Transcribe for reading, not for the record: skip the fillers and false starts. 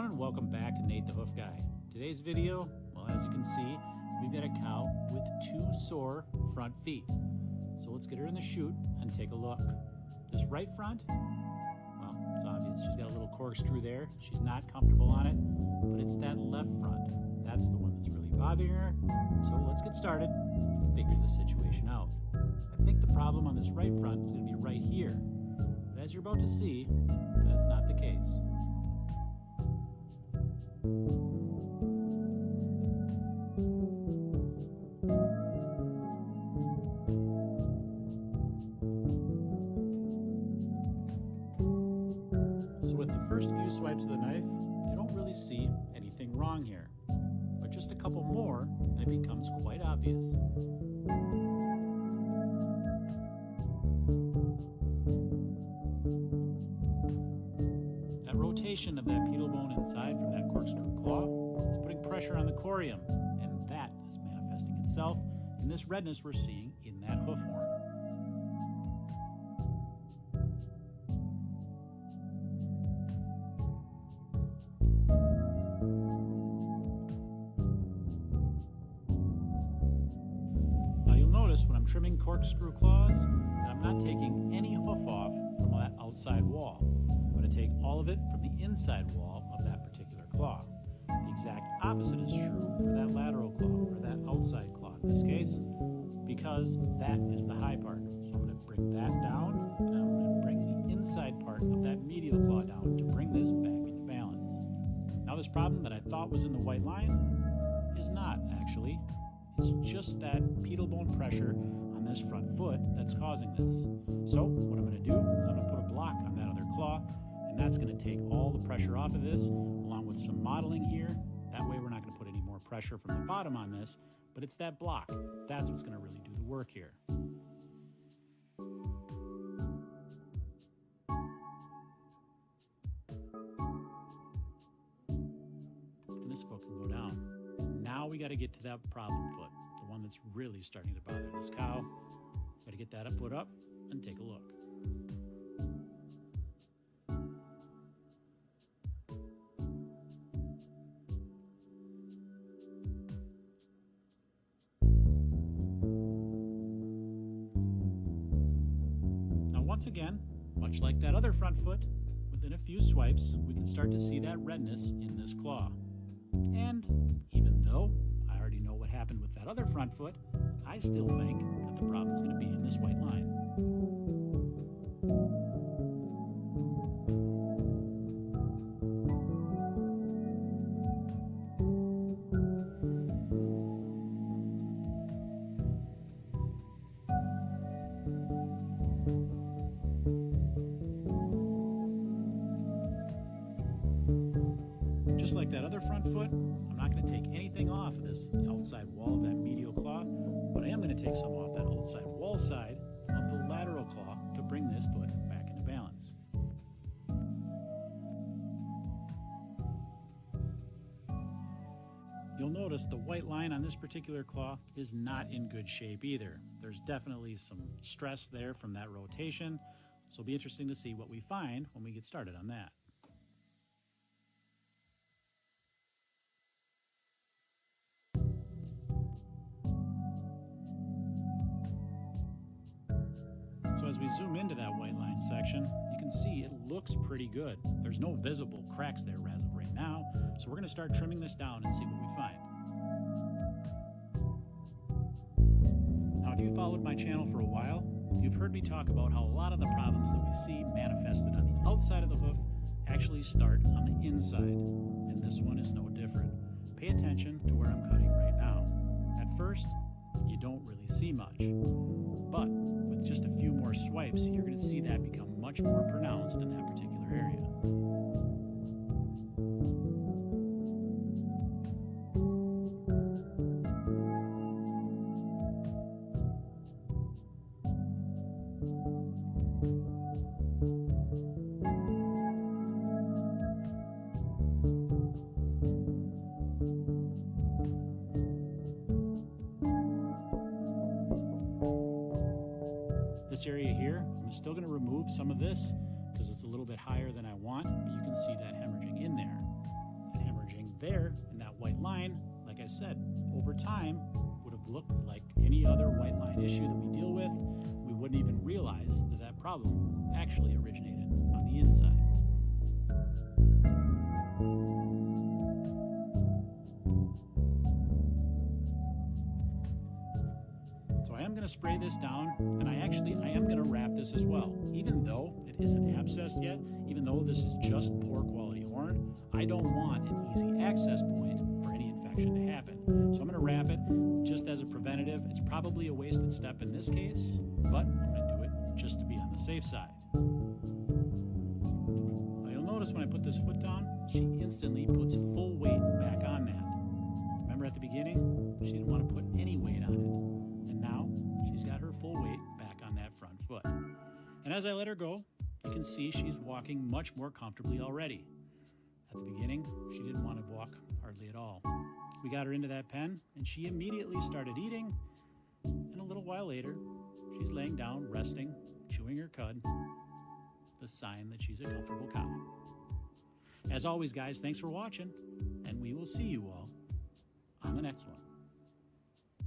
everyone, and welcome back to Nate the Hoof Guy. Today's video, well, as you can see, we've got a cow with 2 sore front feet. So let's get her in the chute and take a look. This right front, well, it's obvious. She's got a little corkscrew there. She's not comfortable on it, but it's that left front. That's the one that's really bothering her. So let's get started and figure this situation out. I think the problem on this right front is going to be right here. But as you're about to see, that's not the case. So with the first few swipes of the knife, you don't really see anything wrong here. But just a couple more, and it becomes quite obvious. That rotation of that pedal bone inside from that corkscrew claw is putting pressure on the corium, and that is manifesting itself in this redness we're seeing in that hoof horn. Now you'll notice when I'm trimming corkscrew claws that I'm not taking any hoof off from that outside wall. I'm going to take all of it from the inside wall of that particular claw. The exact opposite is true for that lateral claw, or that outside claw in this case, because that is the high part. So I'm going to bring that down, and I'm going to bring the inside part of that medial claw down to bring this back into balance. Now this problem that I thought was in the white line is not actually. It's just that pedal bone pressure on this front foot that's causing this. So what I'm going to do is I'm going to put a block on that other claw, and that's going to take all the pressure off of this, along with some modeling here. That way we're not going to put any more pressure from the bottom on this, but it's that block. That's what's going to really do the work here. And this foot can go down. Now we got to get to that problem foot, the one that's really starting to bother this cow. Got to get that foot up and take a look. Now once again, much like that other front foot, within a few swipes, we can start to see that redness in this claw. And even though I already know what happened with that other front foot, I still think that the problem is going to be in this white line. Just like that other front foot, I'm not going to take anything off of this outside wall of that medial claw, but I am going to take some off that outside wall side of the lateral claw to bring this foot back into balance. You'll notice the white line on this particular claw is not in good shape either. There's definitely some stress there from that rotation, so it'll be interesting to see what we find when we get started on that. So as we zoom into that white line section, you can see it looks pretty good. There's no visible cracks there as of right now, so we're going to start trimming this down and see what we find. Now if you followed my channel for a while, you've heard me talk about how a lot of the problems that we see manifested on the outside of the hoof actually start on the inside, and this one is no different. Pay attention to where I'm cutting right now. At first, you don't really see much, but with just a few more swipes, you're going to see that become much more pronounced in that particular area. This area here, I'm still going to remove some of this because it's a little bit higher than I want, but you can see that hemorrhaging in there. there in that white line, like I said, over time would have looked like any other white line issue that we deal with. We wouldn't even realize that that problem actually originated on the inside. So I am going to spray this down, and I am going to wrap this as well. Even though it isn't abscessed yet, even though this is just poor quality horn, I don't want an easy access point for any infection to happen. So I'm going to wrap it just as a preventative. It's probably a wasted step in this case, but I'm going to do it just to be on the safe side. Now you'll notice when I put this foot down, she instantly puts full weight back on that. Remember at the beginning, she didn't want to put any weight on it. And now she's got her full weight back on that front foot. And as I let her go, you can see she's walking much more comfortably already. At the beginning, she didn't want to walk hardly at all. We got her into that pen, and she immediately started eating. And a little while later, she's laying down, resting, chewing her cud, the sign that she's a comfortable cow. As always, guys, thanks for watching, and we will see you all on the next one.